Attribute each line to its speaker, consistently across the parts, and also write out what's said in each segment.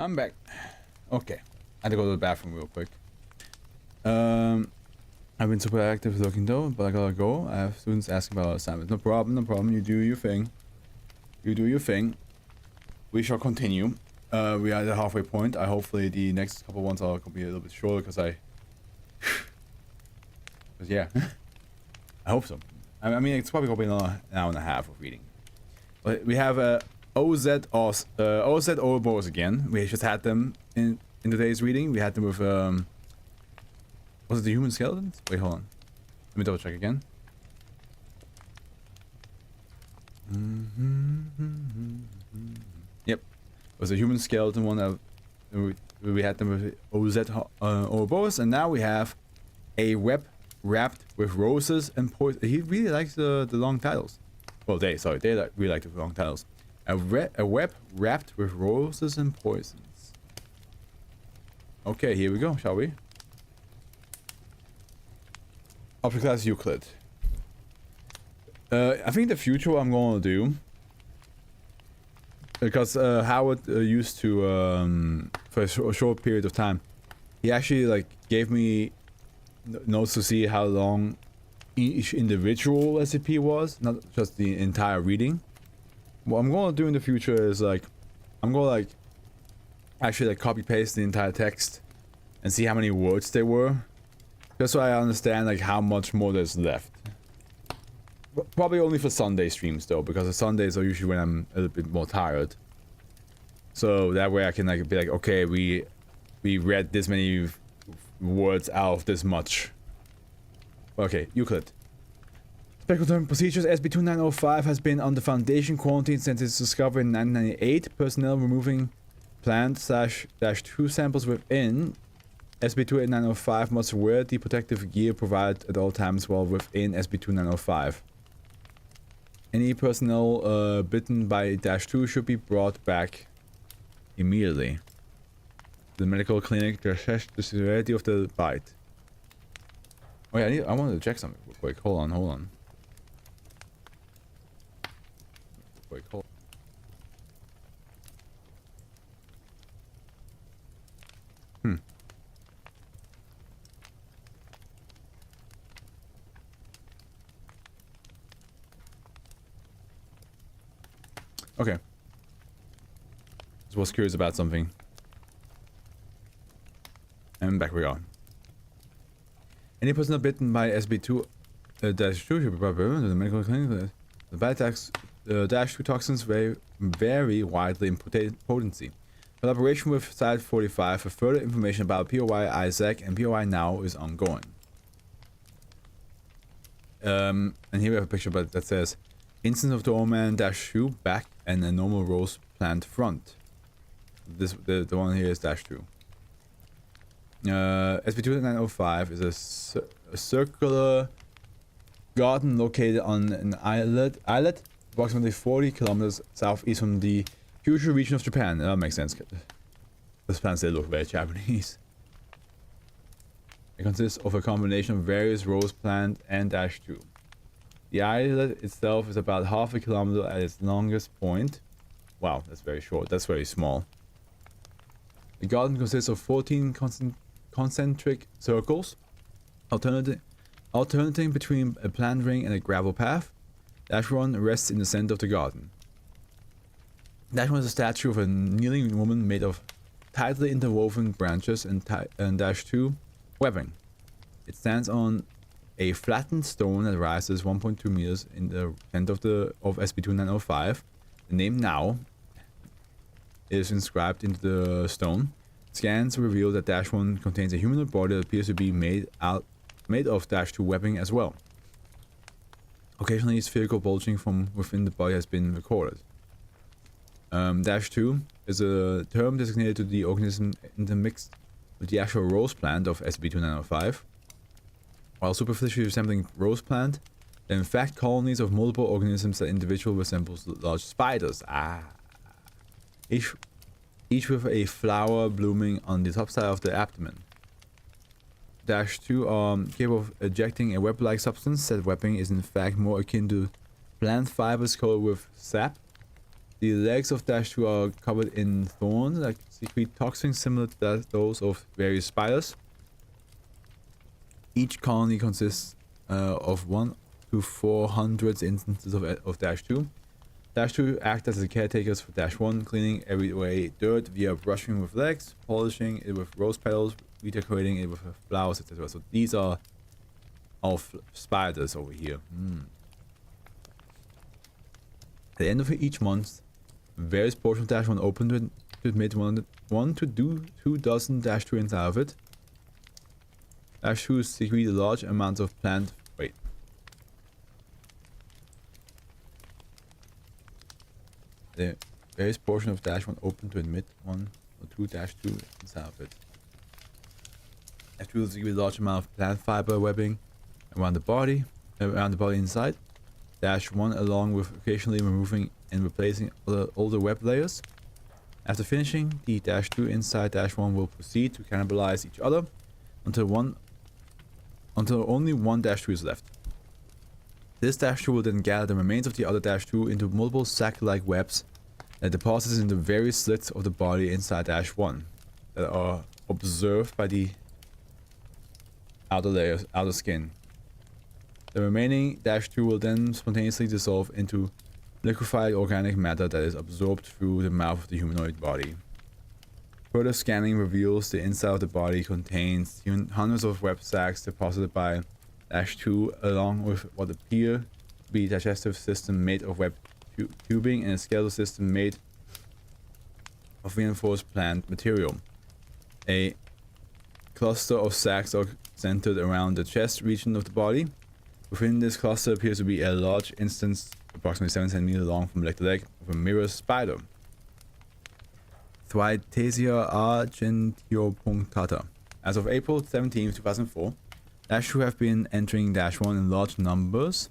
Speaker 1: I'm back. Okay. I had to go to the bathroom real quick. I've been super active looking though, but I gotta go. I have students asking about assignments. No problem, no problem. You do your thing. You do your thing. We shall continue. We are at the halfway point. Hopefully the next couple ones are gonna be a little bit shorter because yeah. I hope so. I mean, it's probably gonna be an hour and a half of reading. But we have OZ Ouroboros again. We just had them in today's reading. We had them with was it the human skeletons? Wait, hold on. Let me double check again. Yep, it was a human skeleton one that we had them with OZ Ouroboros, and now we have a web wrapped with roses and poison. He really likes the long titles. Well, they really like the long titles. A web wrapped with roses and poisons. Okay, here we go, shall we? Object class Euclid. I think the future I'm going to do, because Howard used to, for a short period of time, he actually like gave me notes to see how long each individual SCP was, not just the entire reading. What I'm going to do in the future is like, I'm going to like actually like copy paste the entire text and see how many words there were, just so I understand like how much more there's left. Probably only for Sunday streams though, because the Sundays are usually when I'm a little bit more tired. So that way I can like be like, okay, we read this many words out of this much. Okay, Euclid. Spectral procedures SB2905 has been on the Foundation quarantine since its discovery in 1998. Personnel removing plant/-2 samples within SB2905 must wear the protective gear provided at all times while within SB2905. Any personnel bitten by -2 should be brought back immediately. The medical clinic to assess the severity of the bite. Oh yeah, I wanted to check something real quick. Hold on. Wait, hold. Okay. Just was curious about something. And back we are. Any person bitten by SB2 -2 should be brought to the medical clinic. The -2 toxins vary widely in potency. Collaboration with Site 45 for further information about POI Isaac and POI Now is ongoing. And here we have a picture that says instance of Doorman -2 back and a normal rose plant front. The one here is -2. SB2905 is a circular garden located on an islet approximately 40 kilometers southeast from the Kyushu region of Japan. That makes sense. Those plants, they look very Japanese. It consists of a combination of various rose plant and -2. The islet itself is about half a kilometer at its longest point. Wow, that's very short. That's very small. The garden consists of 14 concentric circles, alternating between a plant ring and a gravel path. -1 rests in the center of the garden. -1 is a statue of a kneeling woman made of tightly interwoven branches and -2 webbing. It stands on a flattened stone that rises 1.2 meters in the center of SB2905. The name Now is inscribed into the stone. Scans reveal that -1 contains a humanoid body that appears to be made of -2 webbing as well. Occasionally, spherical bulging from within the body has been recorded. -2 is a term designated to the organism intermixed with the actual rose plant of SB2905. While superficially resembling rose plant, they're in fact colonies of multiple organisms that individually resembles large spiders. Each with a flower blooming on the top side of the abdomen. -2 are capable of ejecting a web-like substance. That webbing is in fact more akin to plant fibers coated with sap. The legs of -2 are covered in thorns that secrete toxins similar to those of various spiders. Each colony consists of 1 to 400 instances of -2. -2 act as the caretakers for -1, cleaning away dirt via brushing with legs, polishing it with rose petals, redecorating it with flowers, etc. So these are all spiders over here. At the end of each month, various portions of -1 open to admit one to 2 dozen -2 inside of it. -2 secrete a large amount of plant. Wait. The various portion of -1 open to admit 1 or 2 -2 inside of it. -2 will secrete a large amount of plant fiber webbing around the body inside. -1 along with occasionally removing and replacing all the web layers. After finishing, the -2 inside -1 will proceed to cannibalize each other until only one -2 is left. This -2 will then gather the remains of the other -2 into multiple sack-like webs that deposits in the various slits of the body inside -1 that are observed by the outer skin. The remaining -2 will then spontaneously dissolve into liquefied organic matter that is absorbed through the mouth of the humanoid body. Further scanning reveals the inside of the body contains hundreds of web sacs deposited by -2 along with what appear to be a digestive system made of web tubing and a skeletal system made of reinforced plant material. A cluster of sacs are centered around the chest region of the body. Within this cluster appears to be a large instance, approximately 7 centimeters long from leg to leg, of a mirror spider. Thrytasia argentiopunctata. As of April 17, 2004, -2 have been entering -1 in large numbers.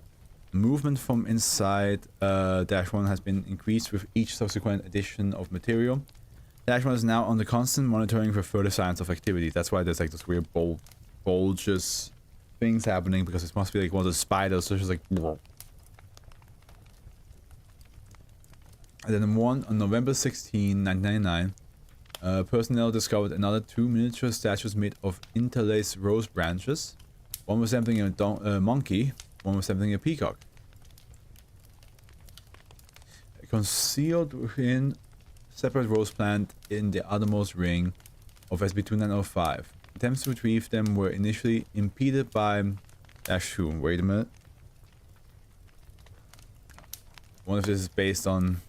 Speaker 1: Movement from inside -1 has been increased with each subsequent addition of material. -1 is now under constant monitoring for further signs of activity. That's why there's like this weird bulges things happening, because it must be like one of the spiders, so it's just like... And then on November 16, 1999, personnel discovered another 2 miniature statues made of interlaced rose branches. One resembling a monkey, one resembling a peacock. Concealed within separate rose plant in the outermost ring of SB2905. Attempts to retrieve them were initially impeded by -2. Wait a minute. I wonder if this is based on...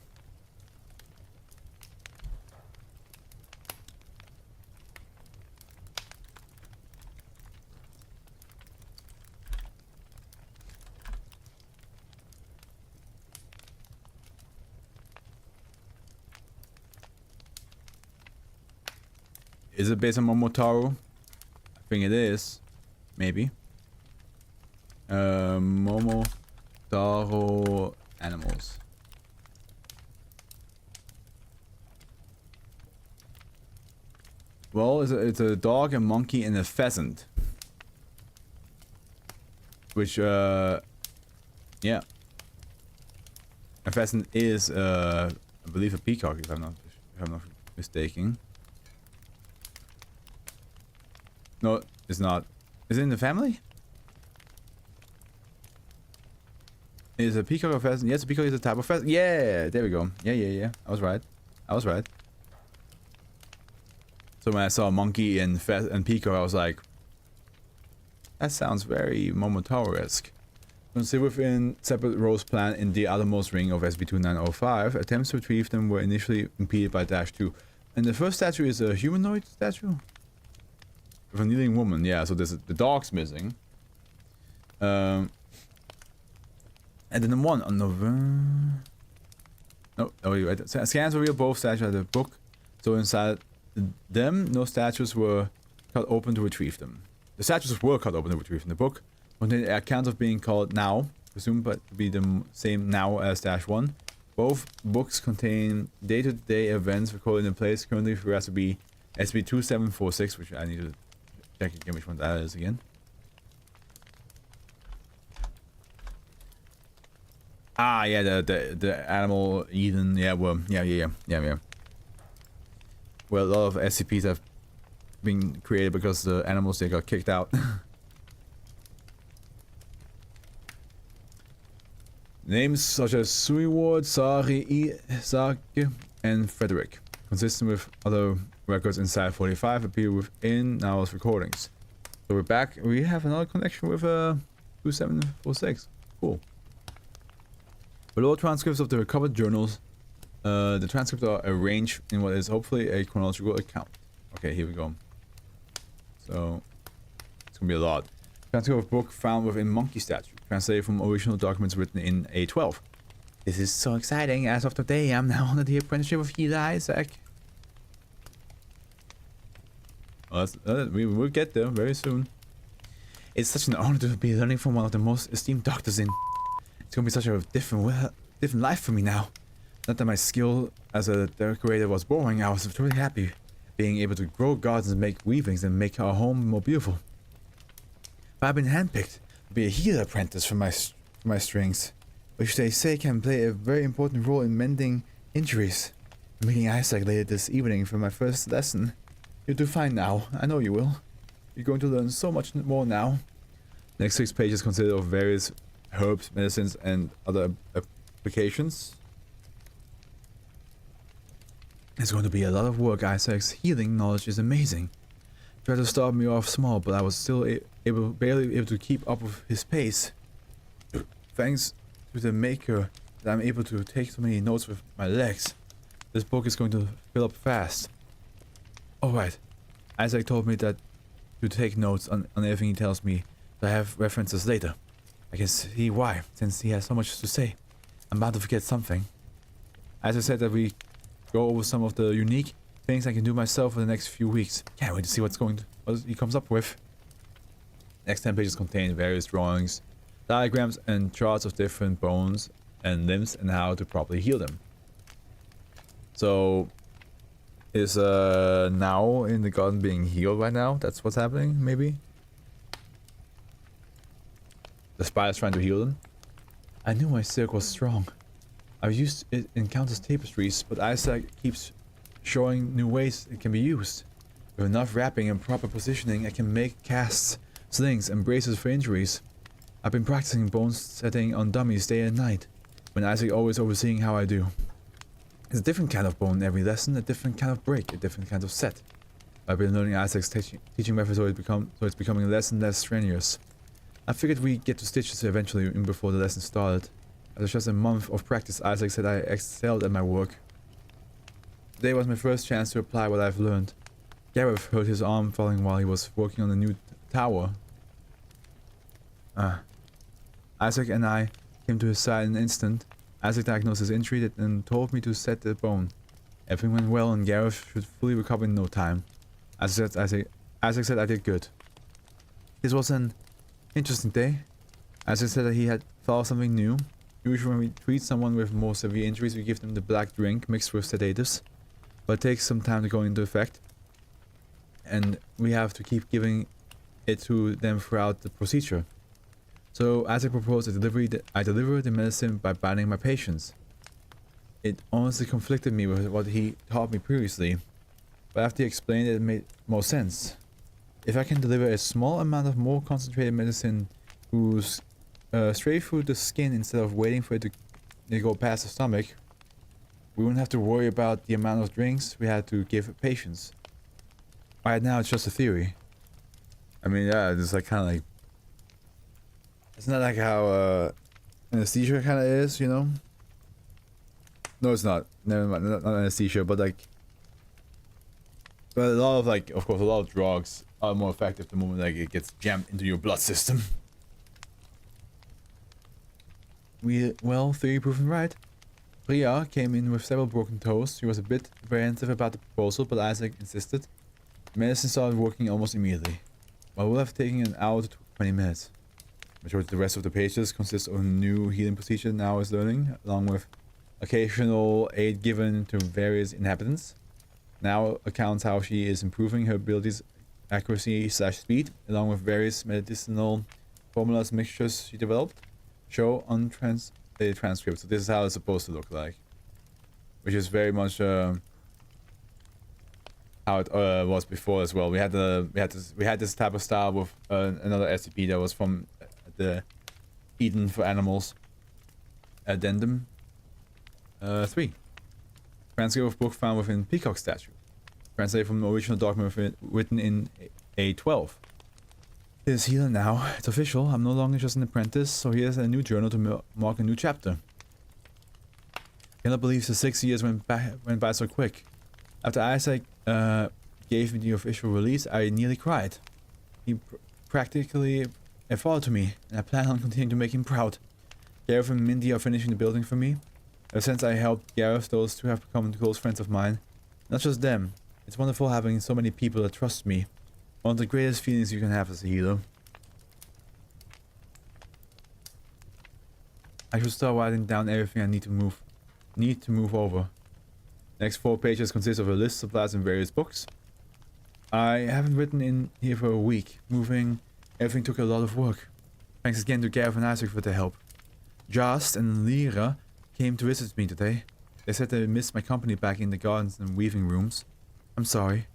Speaker 1: Is it based on Momotaro? I think it is. Maybe. Momotaro animals. Well, it's a dog, a monkey, and a pheasant. Which, yeah. A pheasant is, I believe, a peacock, if I'm not mistaken. No, it's not. Is it in the family? Is a peacock a pheasant? Yes, a peacock is a type of pheasant. Yeah, there we go. Yeah. I was right. So when I saw a monkey and peacock, I was like, that sounds very Momotaro-esque. Concealed within separate rose plant in the outermost ring of SB2905, attempts to retrieve them were initially impeded by -2. And the first statue is a humanoid statue? Of a kneeling woman, yeah, so the dog's missing. And then the one on November... No, wait. Scans reveal both statues at the book. So inside them, no statues were cut open to retrieve them. The statues were cut open to retrieve them. The book contained accounts of being called now, presumed to be the same now as -1. Both books contain day-to-day events recorded in place. Currently, for us to be SB2746, which I need to check again which one that is again. Ah, yeah, the animal Eden. Yeah, well, yeah. Well, a lot of SCPs have been created because the animals they got kicked out. Names such as Suiward, Sari, Isaac, and Frederick, consistent with other records inside 45, appear within Now's recordings. So we're back. We have another connection with 2746. Cool. Below transcripts of the recovered journals, the transcripts are arranged in what is hopefully a chronological account. Okay, here we go. So it's gonna be a lot. Transcript of book found within monkey statue, translated from original documents written in A12. This is so exciting. As of today, I'm now under the apprenticeship of Healer Isaac. Well, we will get there very soon. It's such an honor to be learning from one of the most esteemed doctors in. It's gonna be such a different life for me now. Not that my skill as a decorator was boring, I was truly happy being able to grow gardens and make weavings and make our home more beautiful. But I've been handpicked to be a healer apprentice for my strings, which they say can play a very important role in mending injuries. I'm meeting Isaac later this evening for my first lesson. You'll do fine now, I know you will. You're going to learn so much more now. Next 6 pages consist of various herbs, medicines, and other applications. It's going to be a lot of work. Isaac's healing knowledge is amazing. He tried to start me off small, but I was still barely able to keep up with his pace. Thanks to the maker that I'm able to take so many notes with my legs. This book is going to fill up fast. Alright, Isaac told me that to take notes on everything he tells me, so I have references later. I can see why, since he has so much to say. I'm bound to forget something. Isaac said that we go over some of the unique things I can do myself for the next few weeks. Can't wait to see what he comes up with. Next 10 pages contain various drawings, diagrams, and charts of different bones and limbs and how to properly heal them. So, is now in the garden being healed right now? That's what's happening, maybe? The spider's trying to heal them? I knew my silk was strong. I've used it in countless tapestries, but Isaac keeps showing new ways it can be used. With enough wrapping and proper positioning, I can make casts, slings, and braces for injuries. I've been practicing bone setting on dummies day and night, when Isaac always overseeing how I do. It's a different kind of bone in every lesson, a different kind of break, a different kind of set. I've been learning Isaac's teaching methods so it's becoming less and less strenuous. I figured we'd get to stitches eventually even before the lesson started. After just a month of practice, Isaac said I excelled at my work. Today was my first chance to apply what I've learned. Gareth hurt his arm falling while he was working on the new tower. Isaac and I came to his side in an instant. Isaac diagnosed his injury and told me to set the bone. Everything went well and Gareth should fully recover in no time. Isaac said I did good. This was an interesting day. Isaac said that he had thought of something new. Usually when we treat someone with more severe injuries, we give them the black drink mixed with sedatives. But it takes some time to go into effect. And we have to keep giving it to them throughout the procedure. So Isaac proposed I deliver the medicine by binding my patients. It honestly conflicted me with what he taught me previously. But after he explained it made more sense. If I can deliver a small amount of more concentrated medicine straight through the skin instead of waiting for it to go past the stomach, we wouldn't have to worry about the amount of drinks we had to give patients. Right now it's just a theory. I mean, yeah, it's like kind of like, it's not like how anesthesia kind of is, you know? No, it's not. Never mind, not anesthesia, but like, but a lot of like, of course, a lot of drugs are more effective the moment like it gets jammed into your blood system. Well, theory proven right. Priya came in with several broken toes. She was a bit apprehensive about the proposal, but Isaac insisted. The medicine started working almost immediately. While it would have taken an hour to 20 minutes. Majority of the rest of the pages consists of a new healing procedure now is learning, along with occasional aid given to various inhabitants. Now accounts how she is improving her abilities, accuracy / speed, along with various medicinal formulas mixtures she developed. Show the transcript. So this is how it's supposed to look like, which is very much how it was before as well. We had this type of style with another SCP that was from the Eden for Animals. Addendum 3. Transcript of book found within Peacock statue. Translated from the original document written in A12. It is healer now. It's official. I'm no longer just an apprentice, so here's a new journal to mark a new chapter. Cannot believe the 6 years went by so quick. After Isaac gave me the official release, I nearly cried. He practically a father to me, and I plan on continuing to make him proud. Gareth and Mindy are finishing the building for me. Ever since I helped Gareth, those two have become close friends of mine. Not just them. It's wonderful having so many people that trust me. One of the greatest feelings you can have as a healer. I should start writing down everything I need to move over. Next 4 pages consist of a list of supplies in various books. I haven't written in here for a week. Moving everything took a lot of work. Thanks again to Gareth and Isaac for their help. Just and Lyra came to visit me today. They said they missed my company back in the gardens and weaving rooms. I'm sorry,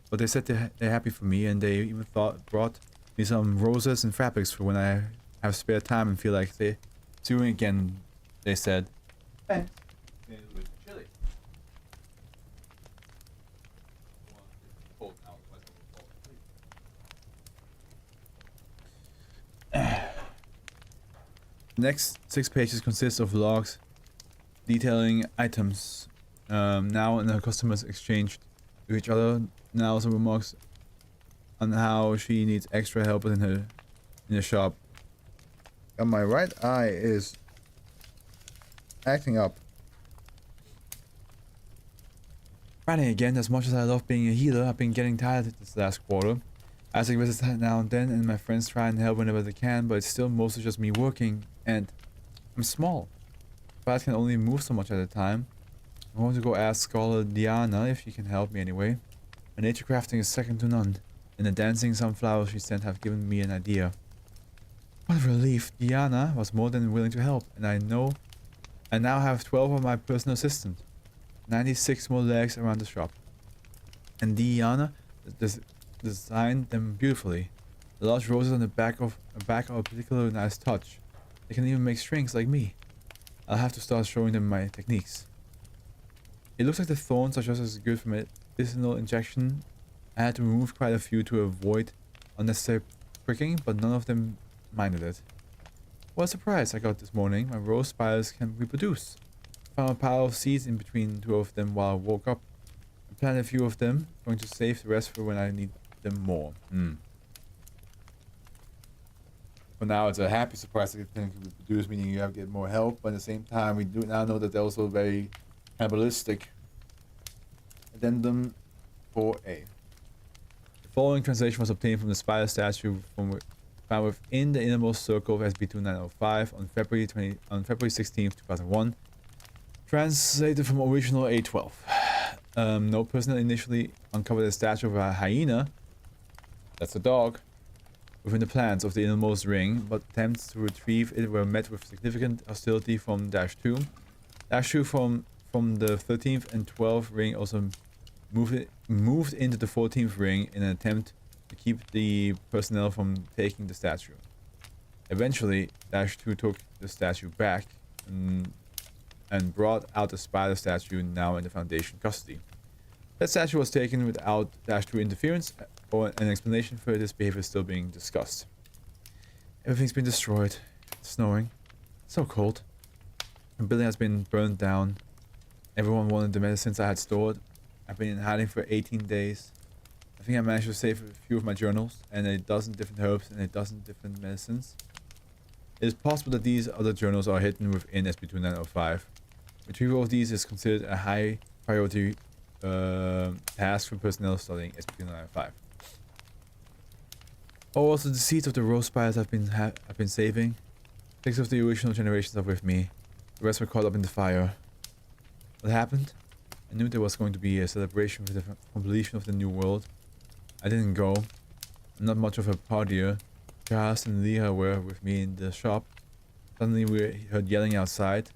Speaker 1: but they said they're happy for me, and they even brought me some roses and fabrics for when I have spare time and feel like doing again. They said. Thanks. Chili. Next 6 pages consist of logs detailing items now and her customers exchanged with each other. Now some remarks on how she needs extra help in the shop. And my right eye is acting up. Running again. As much as I love being a healer, I've been getting tired this last quarter. Isaac visits now and then, and my friends try and help whenever they can, but it's still mostly just me working, and I'm small. But I can only move so much at a time. I want to go ask Scholar Diana if she can help me anyway. My nature crafting is second to none, and the dancing sunflowers she sent have given me an idea. What a relief. Diana was more than willing to help, and I now have 12 of my personal assistants. 96 more legs around the shop. And Diana designed them beautifully. The large roses on the back are a particularly nice touch. They can even make strings like me. I'll have to start showing them my techniques. It looks like the thorns are just as good for medicinal injection. I had to remove quite a few to avoid unnecessary pricking, but none of them minded it. What a surprise I got this morning. My rose spires can reproduce. I found a pile of seeds in between 2 of them while I woke up. I planted a few of them, going to save the rest for when I need them more. For now, it's a happy surprise that it can reproduce, meaning you have to get more help, but at the same time, we do now know that they're also very cannibalistic. Addendum 4A. The following translation was obtained from the spider statue found within the innermost circle of SB2905 on February 16, 2001. Translated from original A12. No personnel initially uncovered a statue of a hyena, that's a dog, within the plants of the innermost ring, but attempts to retrieve it were met with significant hostility from -2. -2 from the 13th and 12th ring also moved into the 14th ring in an attempt to keep the personnel from taking the statue. Eventually, -2 took the statue back and brought out the spider statue now in the Foundation custody. That statue was taken without -2 interference, or an explanation for this behavior still being discussed. Everything's been destroyed. It's snowing. It's so cold. The building has been burned down. Everyone wanted the medicines I had stored. I've been in hiding for 18 days. I think I managed to save a few of my journals, and a dozen different herbs and a dozen different medicines. It is possible that these other journals are hidden within SB2905. Retrieval of these is considered a high priority task for personnel studying SCP-2905. Also, the seeds of the rose spires I've been saving. 6 of the original generations are with me. The rest were caught up in the fire. What happened? I knew there was going to be a celebration for the completion of the new world. I didn't go. I'm not much of a partier. Charles and Leah were with me in the shop. Suddenly we heard yelling outside.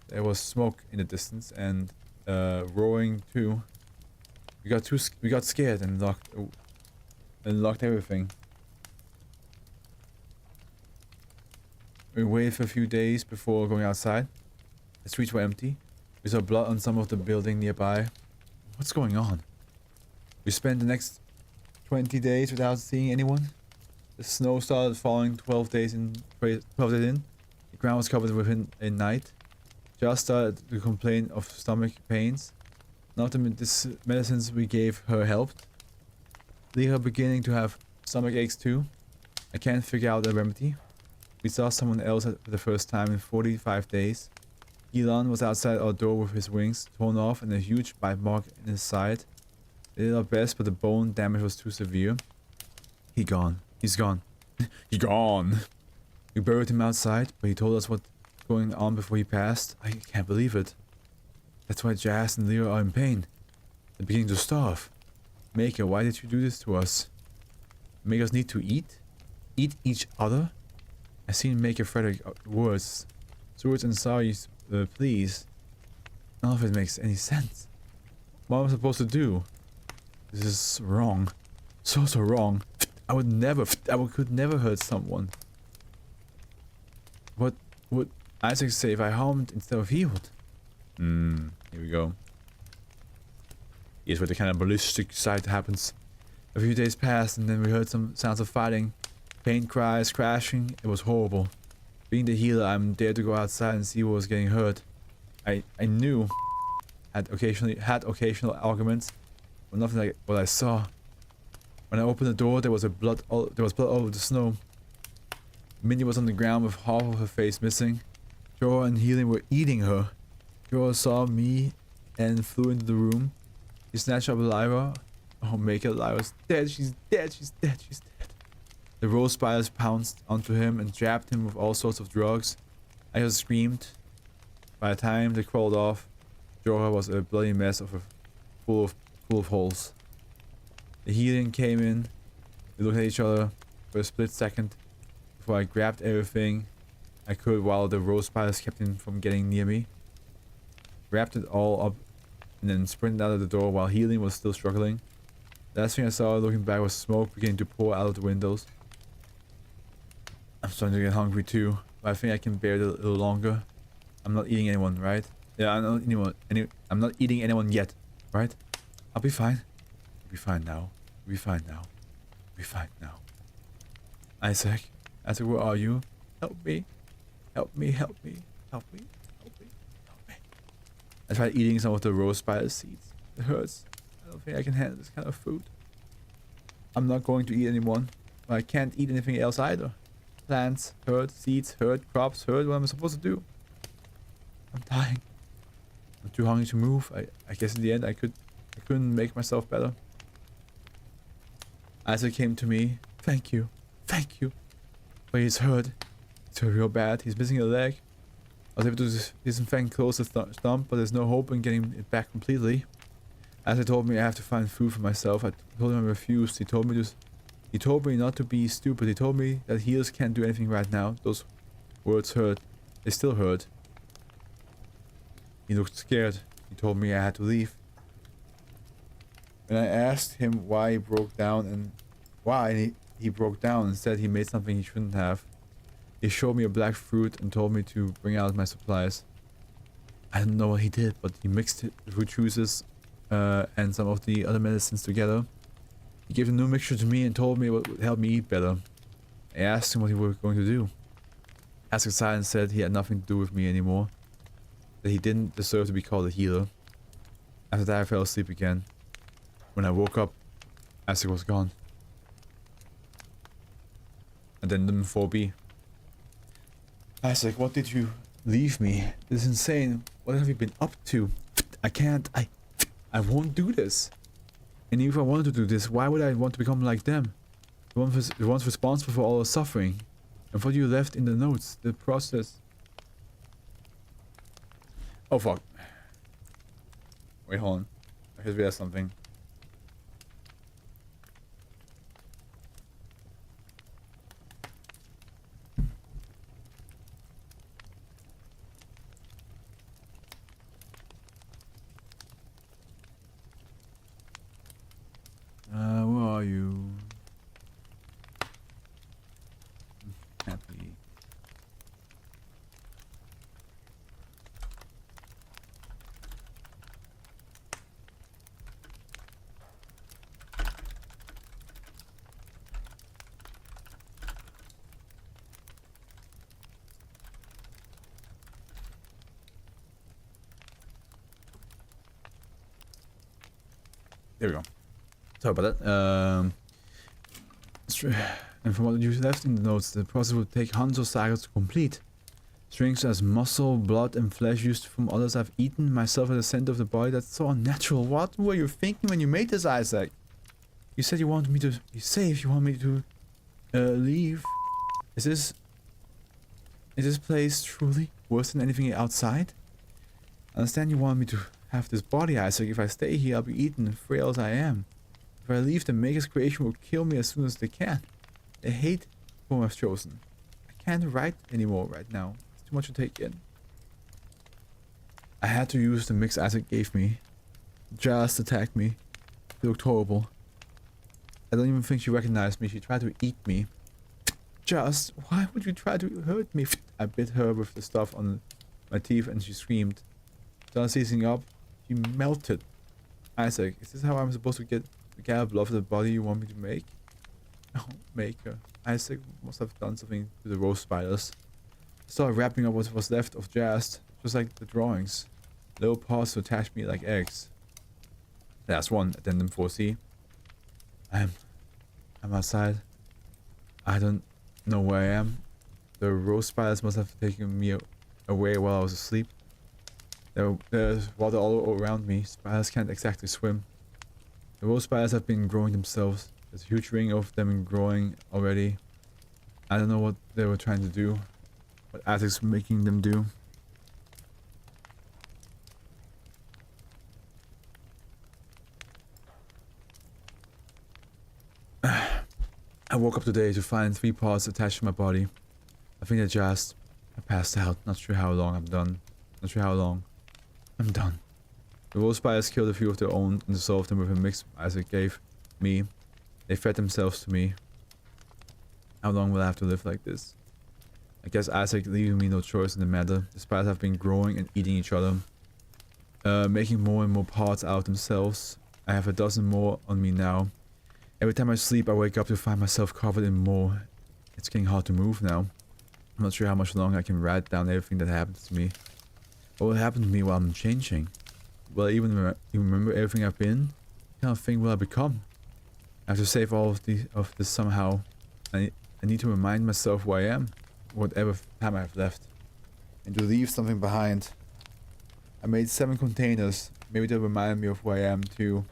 Speaker 1: There was smoke in the distance and roaring too. We got scared and locked everything. We waited for a few days before going outside. The streets were empty. We saw blood on some of the building nearby. What's going on? We spent the next 20 days without seeing anyone. The snow started falling 12 days in. The ground was covered within a night. Just started to complain of stomach pains. None of the medicines we gave her helped. Leah beginning to have stomach aches too. I can't figure out a remedy. We saw someone else for the first time in 45 days. Elon was outside our door with his wings torn off and a huge bite mark in his side. They did our best, but the bone damage was too severe. He's gone. He's gone. We buried him outside, but he told us what's going on before he passed. I can't believe it. That's why Jazz and Leo are in pain. They're beginning to starve. Maker, why did you do this to us? Make us need to eat? Eat each other? I seen Maker Frederick words. Swords and sorries, please. None of it makes any sense. What am I supposed to do? This is wrong. So wrong. I could never hurt someone. What would Isaac say if I harmed instead of healed? Here we go. Here's where the cannibalistic side happens. A few days passed and then we heard some sounds of fighting. Pain cries, crashing. It was horrible. Being the healer, I'm dared to go outside and see what was getting hurt. I knew had occasional arguments, but nothing like what I saw. When I opened the door, there was blood all over the snow. Minnie was on the ground with half of her face missing. Jorah and Healing were eating her. Jorah saw me and flew into the room. He snatched up Lyra. Oh, Maker, Lyra's dead. She's dead. She's dead. She's dead. The rose spiders pounced onto him and jabbed him with all sorts of drugs. I just screamed. By the time they crawled off, Jorah was a bloody mess full of holes. The Healing came in. We looked at each other for a split second before I grabbed everything I could while the rose spiders kept him from getting near me. Wrapped it all up and then sprinted out of the door while Healing was still struggling. The last thing I saw looking back was smoke beginning to pour out of the windows. I'm starting to get hungry too, but I think I can bear it a little longer. I'm not eating anyone, right? Yeah, I'm not eating anyone yet, right? I'll be fine. I'll be fine now. I'll be fine now. I'll be fine now. Isaac, where are you? Help me. Help me, help me, help me, help me, help me. I tried eating some of the rose spider seeds. It hurts. I don't think I can handle this kind of food. I'm not going to eat anyone, but I can't eat anything else either. Plants hurt, seeds hurt, crops hurt. What am I supposed to do? I'm dying. I'm too hungry to move. I guess in the end I couldn't make myself better. Isaac came to me. Thank you. Thank you. But he's hurt. It's hurt real bad. He's missing a leg. I was able to disinfect close the stump, but there's no hope in getting it back completely. Isaac told me I have to find food for myself. I told him I refused. He told me not to be stupid. He told me that healers can't do anything right now. Those words hurt. They still hurt. He looked scared. He told me I had to leave. When I asked him why he broke down he broke down and said he made something he shouldn't have. He showed me a black fruit and told me to bring out my supplies. I don't know what he did, but he mixed the fruit juices and some of the other medicines together. He gave a new mixture to me and told me what would help me eat better. I asked him what he was going to do. Isaac sighed and said he had nothing to do with me anymore. That he didn't deserve to be called a healer. After that I fell asleep again. When I woke up, Isaac was gone. Addendum 4B. Isaac, what did you leave me? This is insane. What have you been up to? I won't do this. And if I wanted to do this, why would I want to become like them? The ones responsible for all the suffering. And what you left in the notes, the process. Oh fuck. Wait, hold on. I just realized something. there we go. Sorry about that. And from what you left in the notes, the process would take hundreds of cycles to complete. Strings as muscle, blood, and flesh used from others I've eaten, myself at the center of the body. That's so unnatural. What were you thinking when you made this, Isaac? You said you wanted me to be safe. You want me to leave. Is this place truly worse than anything outside? I understand you want me to have this body, Isaac. If I stay here, I'll be eaten, frail as I am. If I leave, the Maker's creation will kill me as soon as they can. They hate whom I've chosen. I can't write anymore right now. It's too much to take in. I had to use the mix Isaac gave me. Just attacked me. She looked horrible. I don't even think she recognized me. She tried to eat me. Just, why would you try to hurt me? I bit her with the stuff on my teeth and she screamed. Done seizing up, she melted. Isaac, is this how I'm supposed to get the kind of love of the body you want me to make? Oh, Maker. Isaac must have done something to the rose spiders. I started wrapping up what was left of Jast, just like the drawings. Little parts to attach me like eggs. Last one, addendum 4C. I'm outside. I don't know where I am. The rose spiders must have taken me away while I was asleep. There's water all around me. Spiders can't exactly swim. The rose spiders have been growing themselves. There's a huge ring of them growing already. I don't know what they were trying to do. What Isaac's making them do. I woke up today to find 3 parts attached to my body. I think I passed out. Not sure how long I'm done. Not sure how long. I'm done. The rose spiders killed a few of their own and dissolved them with a mix Isaac gave me. They fed themselves to me. How long will I have to live like this? I guess Isaac leaving me no choice in the matter. The spiders have been growing and eating each other. Making more and more parts out of themselves. I have a dozen more on me now. Every time I sleep, I wake up to find myself covered in more. It's getting hard to move now. I'm not sure how much longer I can write down everything that happens to me. What will happen to me while I'm changing? Will I even remember everything I've been? What kind of thing will I become? I have to save all of this somehow. I need to remind myself who I am, whatever time I have left, and to leave something behind. I made 7 containers. Maybe they'll remind me of who I am too.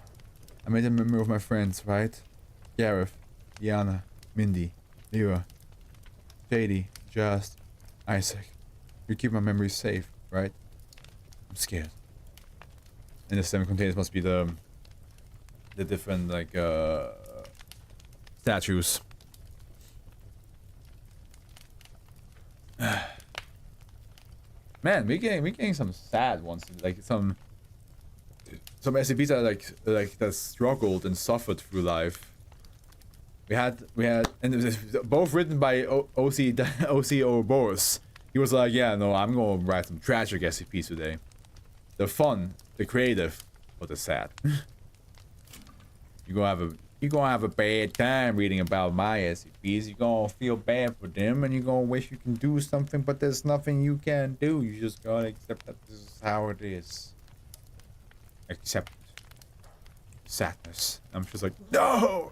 Speaker 1: I made a memory of my friends, right? Gareth, Diana, Mindy, Lyra, JD, Just, Isaac. You keep my memories safe, right? I'm scared. And the 7 containers must be the different like statues. Man, we're getting some sad ones, like some SCPs that struggled and suffered through life. We had, and it was both written by OC Ouroboros. He was like, yeah, no, I'm gonna write some tragic SCPs today. The fun, the creative, but the sad. You're gonna have a bad time reading about my SCPs. You're gonna feel bad for them, and you're gonna wish you can do something, but there's nothing you can do. You just gotta accept that this is how it is. Accept sadness. I'm just like, no!